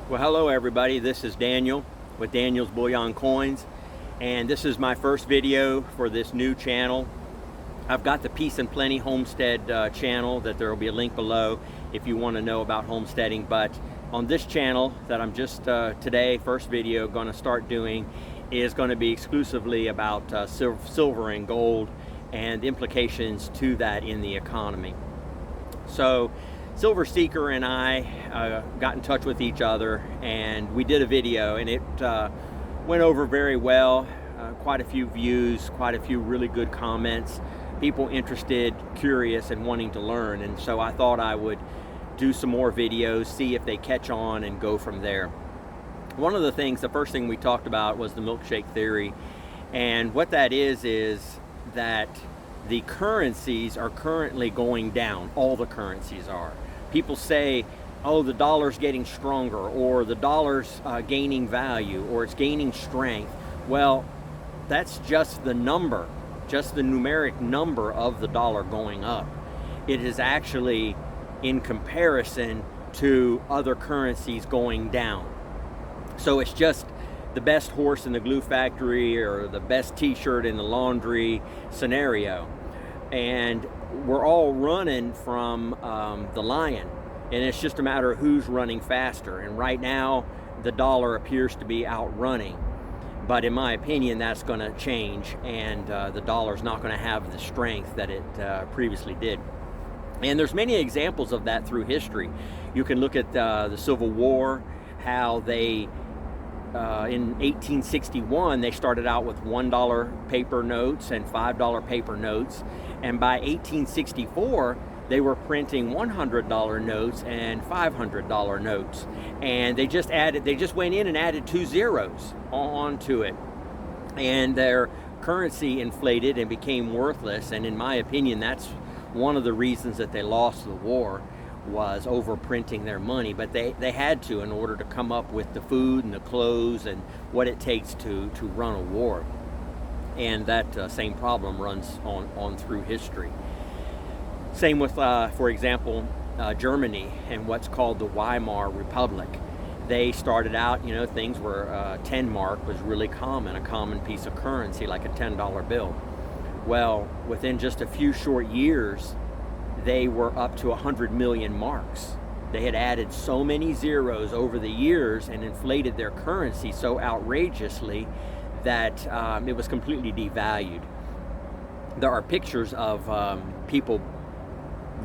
Well, hello everybody. This is Daniel with Daniel's Bullion Coins, and this is my first video for this new channel. I've got the Peace and Plenty Homestead channel that there will be a link below if you want to know about homesteading. But on this channel that I'm just today, first video, going to start doing is going to be exclusively about silver and gold and implications to that in the economy. So Silver Seeker and I got in touch with each other, and we did a video, and it went over very well. Quite a few views, quite a few really good comments, people interested, curious, and wanting to learn. And so I thought I would do some more videos, see if they catch on, and go from there. One of the things, the first thing we talked about was the milkshake theory, and what that is that the currencies are currently going down. All the currencies are. People say, oh, the dollar's getting stronger, or the dollar's gaining value, or it's gaining strength. Well, that's just the number, just the numeric number of the dollar going up. It is actually in comparison to other currencies going down. So it's just the best horse in the glue factory or the best t-shirt in the laundry scenario, and we're all running from the lion, and it's just a matter of who's running faster. And right now the dollar appears to be outrunning, but in my opinion that's going to change, and the dollar's not going to have the strength that it previously did. And there's many examples of that through history. You can look at the Civil War, how they in 1861 they started out with $1 paper notes and $5 paper notes, and by 1864 they were printing $100 notes and $500 notes, and they just went in and added 2 zeros onto it, and their currency inflated and became worthless. And in my opinion, that's one of the reasons that they lost the war, was overprinting their money. But they had to, in order to come up with the food and the clothes and what it takes to run a war. And that same problem runs on through history. Same with, for example, Germany and what's called the Weimar Republic. They started out, things were 10 mark was really common, a common piece of currency, like a $10 bill. Well, within just a few short years, they were up to 100 million marks. They had added so many zeros over the years and inflated their currency so outrageously that it was completely devalued. There are pictures of people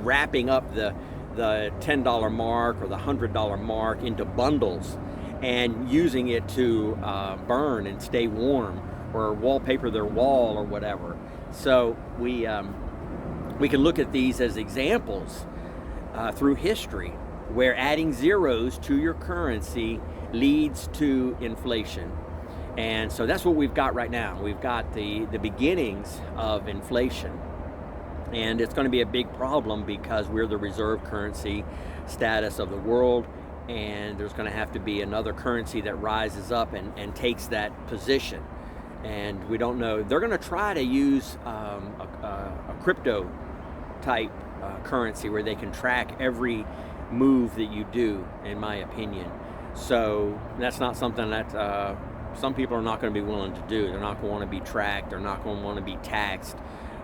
wrapping up the $10 mark or the $100 mark into bundles and using it to burn and stay warm, or wallpaper their wall or whatever. So we can look at these as examples through history where adding zeros to your currency leads to inflation. And so that's what we've got right now. We've got the beginnings of inflation. And it's going to be a big problem because we're the reserve currency status of the world, and there's going to have to be another currency that rises up and takes that position. And we don't know. They're going to try to use a crypto type currency where they can track every move that you do, in my opinion. So that's not something that some people are not going to be willing to do. They're not going to want to be tracked. They're not going to want to be taxed.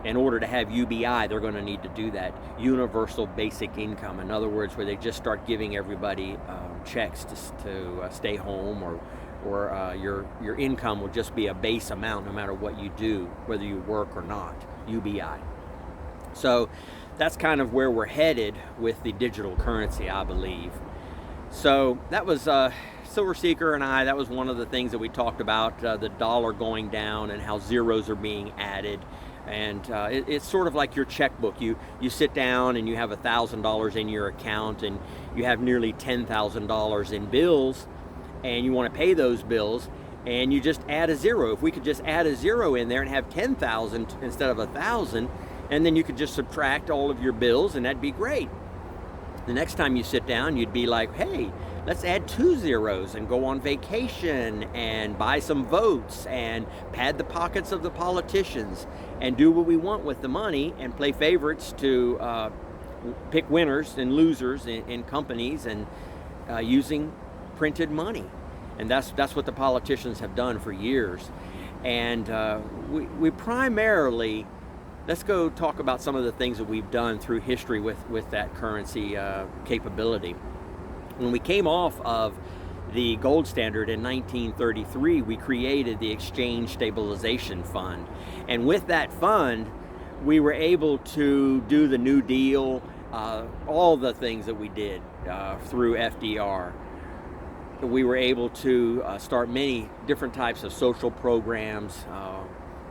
In order to have UBI, they're going to need to do that, universal basic income. In other words, where they just start giving everybody checks to stay home, or your income will just be a base amount no matter what you do, whether you work or not, UBI. So that's kind of where we're headed with the digital currency, I believe. So that was Silver Seeker and I, that was one of the things that we talked about, the dollar going down and how zeros are being added. And it's sort of like your checkbook. You sit down and you have $1,000 in your account, and you have nearly $10,000 in bills, and you want to pay those bills, and you just add a zero. If we could just add a zero in there and have 10,000 instead of 1,000, and then you could just subtract all of your bills, and that'd be great. The next time you sit down, you'd be like, hey, let's add 2 zeros and go on vacation and buy some votes and pad the pockets of the politicians and do what we want with the money and play favorites to pick winners and losers in companies, and using printed money. And that's what the politicians have done for years. And we primarily, let's go talk about some of the things that we've done through history with that currency capability. When we came off of the gold standard in 1933, we created the Exchange Stabilization Fund. And with that fund, we were able to do the New Deal, all the things that we did through FDR. We were able to start many different types of social programs,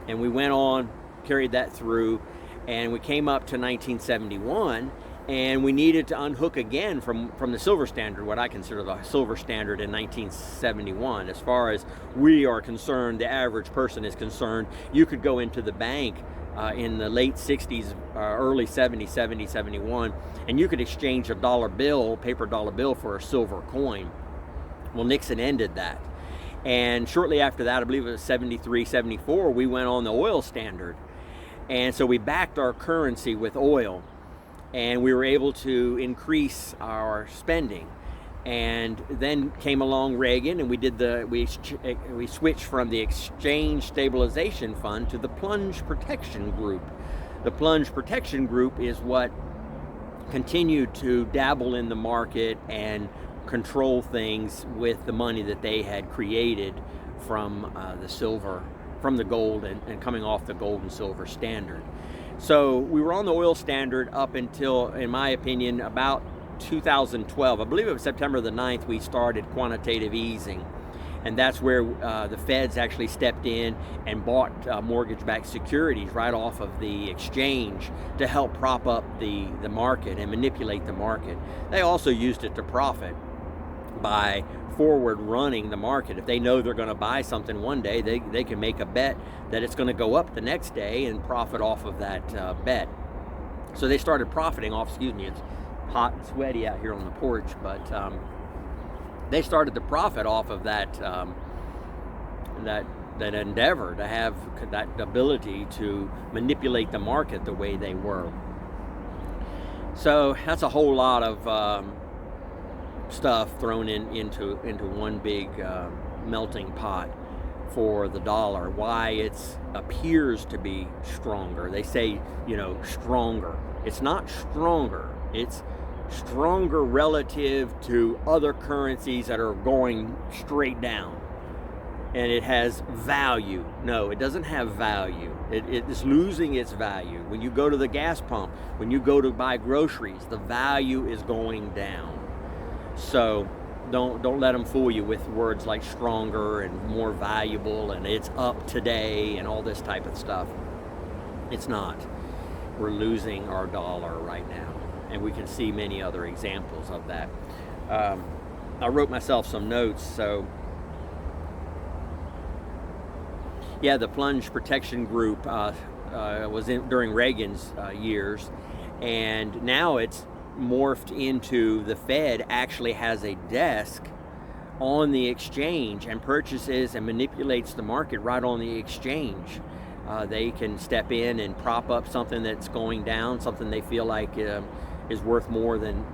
and we went on, carried that through, and we came up to 1971, and we needed to unhook again from the silver standard, what I consider the silver standard in 1971. As far as we are concerned, the average person is concerned, you could go into the bank in the late 60s, early 70s, 71, and you could exchange a dollar bill, paper dollar bill, for a silver coin. Well, Nixon ended that. And shortly after that, I believe it was 73, 74, we went on the oil standard. And so we backed our currency with oil, and we were able to increase our spending. And then came along Reagan, and we switched from the Exchange Stabilization Fund to the Plunge Protection Group. The Plunge Protection Group is what continued to dabble in the market and control things with the money that they had created from the silver, from the gold, and coming off the gold and silver standard. So we were on the oil standard up until, in my opinion, about 2012. I believe it was September the 9th we started quantitative easing, and that's where the feds actually stepped in and bought mortgage-backed securities right off of the exchange to help prop up the market and manipulate the market. They also used it to profit by forward running the market. If they know they're going to buy something one day, they can make a bet that it's going to go up the next day and profit off of that bet. So they started profiting off, it's hot and sweaty out here on the porch, but they started to profit off of that endeavor to have that ability to manipulate the market the way they were. So that's a whole lot of stuff thrown into one big melting pot for the dollar. Why it appears to be stronger. They say, stronger. It's not stronger. It's stronger relative to other currencies that are going straight down. And it has value. No, it doesn't have value. It is losing its value. When you go to the gas pump, when you go to buy groceries, the value is going down. So don't let them fool you with words like stronger and more valuable and it's up today and all this type of stuff. It's not. We're losing our dollar right now, and we can see many other examples of that. I wrote myself some notes. So yeah, the Plunge Protection Group was during Reagan's years, and now it's morphed into the Fed actually has a desk on the exchange and purchases and manipulates the market right on the exchange. They can step in and prop up something that's going down, something they feel like is worth more than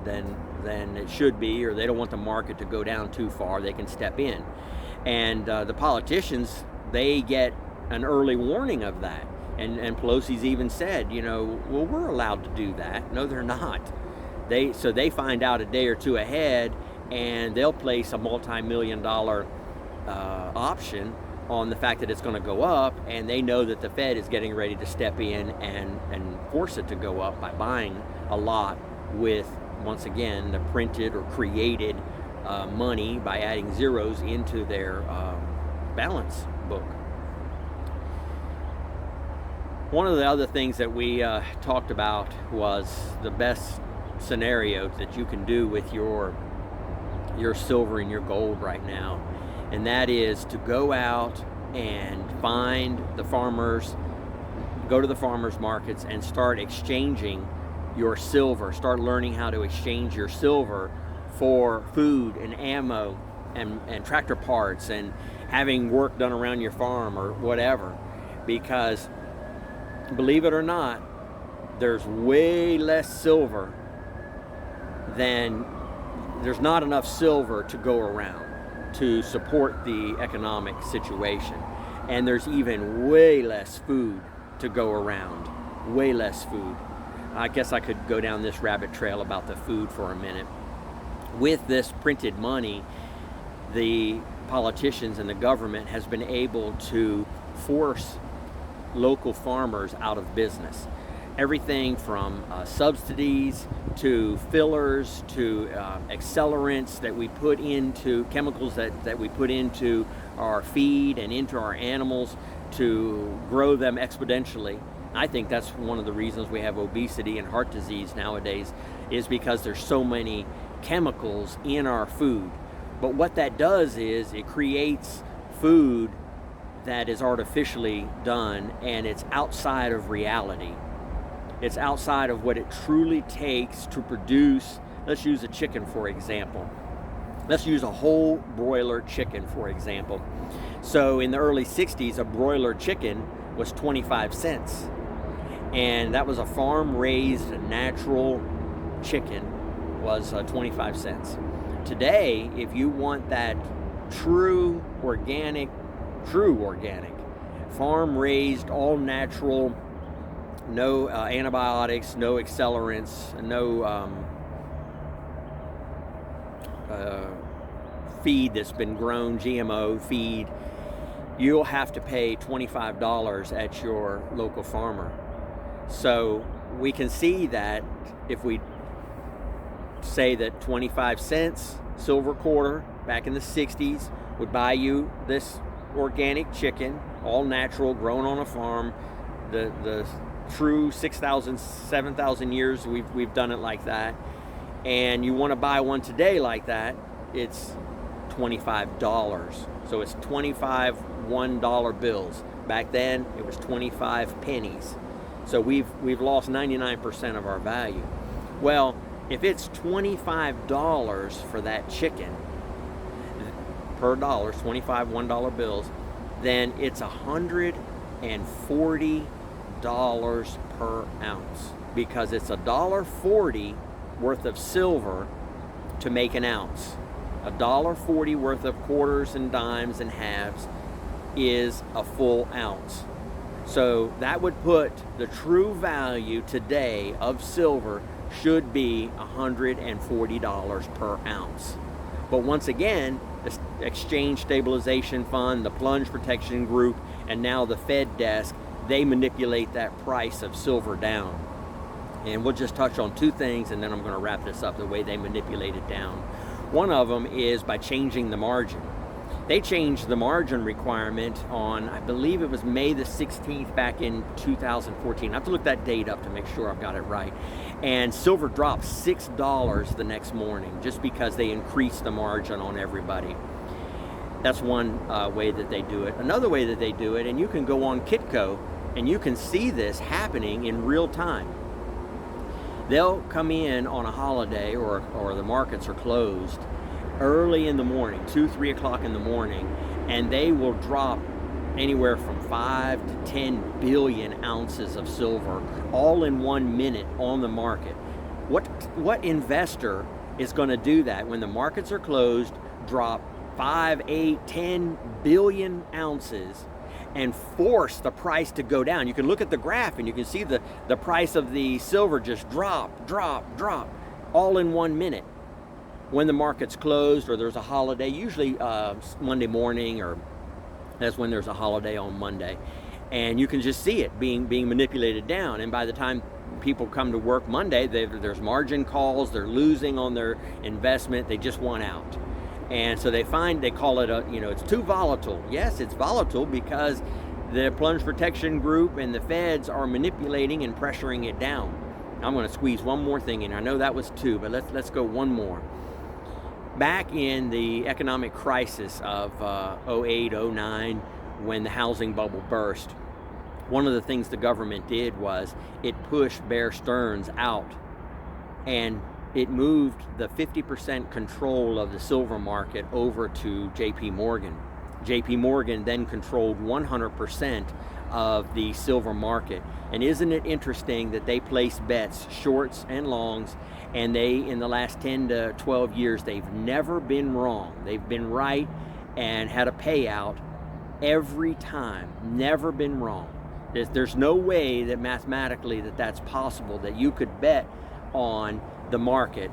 it should be, or they don't want the market to go down too far. They can step in, and the politicians, they get an early warning of that. And Pelosi's even said, well, we're allowed to do that. No, they're not. So they find out a day or two ahead, and they'll place a multi-million-dollar option on the fact that it's going to go up, and they know that the Fed is getting ready to step in and force it to go up by buying a lot with, once again, the printed or created money by adding zeros into their balance book. One of the other things that we talked about was the best scenario that you can do with your silver and your gold right now, and that is to go out and find the farmers, go to the farmers markets and start exchanging your silver. Start learning how to exchange your silver for food and ammo and tractor parts and having work done around your farm or whatever, because believe it or not, there's way less silver than there's not enough silver to go around to support the economic situation. And there's even way less food to go around, way less food. I guess I could go down this rabbit trail about the food for a minute. With this printed money, the politicians and the government has been able to force local farmers out of business. Everything from subsidies to fillers to accelerants that we put into, chemicals that we put into our feed and into our animals to grow them exponentially. I think that's one of the reasons we have obesity and heart disease nowadays, is because there's so many chemicals in our food. But what that does is it creates food that is artificially done, and it's outside of reality. It's outside of what it truly takes to produce. Let's use a chicken, for example. Let's use a whole broiler chicken, for example. So in the early 60s, a broiler chicken was 25 cents. And that was a farm-raised natural chicken, was 25 cents. Today, if you want that true organic, farm-raised, all-natural, no antibiotics, no accelerants, no feed that's been grown, GMO feed, you'll have to pay $25 at your local farmer. So we can see that if we say that 25 cents silver quarter back in the 60s would buy you this organic chicken, all natural, grown on a farm, the true 6,000, 7,000 years we've done it like that, and you want to buy one today like that, it's $25. So it's 25 $1 bills. Back then it was 25 pennies. So we've lost 99% of our value. Well, if it's $25 for that chicken per dollar, 25 $1 bills, then it's $140 per ounce, because it's $1.40 worth of silver to make an ounce. $1.40 worth of quarters and dimes and halves is a full ounce. So that would put the true value today of silver should be $140 per ounce. But once again, the Exchange Stabilization Fund, the Plunge Protection Group, and now the Fed desk, they manipulate that price of silver down. And we'll just touch on two things, and then I'm going to wrap this up, the way they manipulate it down. One of them is by changing the margin. They changed the margin requirement on, I believe it was May the 16th back in 2014. I have to look that date up to make sure I've got it right. And silver dropped $6 the next morning just because they increased the margin on everybody. That's one way that they do it. Another way that they do it, and you can go on Kitco and you can see this happening in real time. They'll come in on a holiday or the markets are closed early in the morning, 2-3 o'clock in the morning, and they will drop anywhere from 5 to 10 billion ounces of silver all in 1 minute on the market. What investor is going to do that when the markets are closed, drop 5, 8, 10 billion ounces and force the price to go down? You can look at the graph and you can see the price of the silver just drop all in 1 minute. When the market's closed or there's a holiday, usually Monday morning, or that's when there's a holiday on Monday, and you can just see it being manipulated down. And by the time people come to work Monday, there's margin calls, they're losing on their investment, they just want out. And so they call it it's too volatile. Yes, it's volatile because the Plunge Protection Group and the Feds are manipulating and pressuring it down. I'm going to squeeze one more thing in. I know that was two, but let's go one more. Back in the economic crisis of 08, 09, when the housing bubble burst, one of the things the government did was it pushed Bear Stearns out, and it moved the 50% control of the silver market over to JP Morgan. JP Morgan then controlled 100% of the silver market. And isn't it interesting that they place bets, shorts and longs, and they, in the last 10 to 12 years, they've never been wrong. They've been right and had a payout every time, never been wrong. There's no way that mathematically that's possible, that you could bet on the market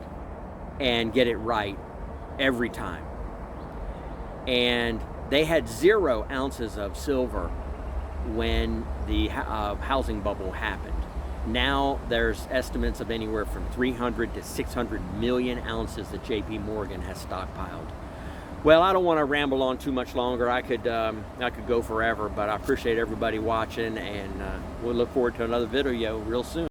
and get it right every time. And they had 0 ounces of silver when the housing bubble happened. Now there's estimates of anywhere from 300 to 600 million ounces that JP Morgan has stockpiled. Well, I don't want to ramble on too much longer. I could go forever, but I appreciate everybody watching, and we'll look forward to another video real soon.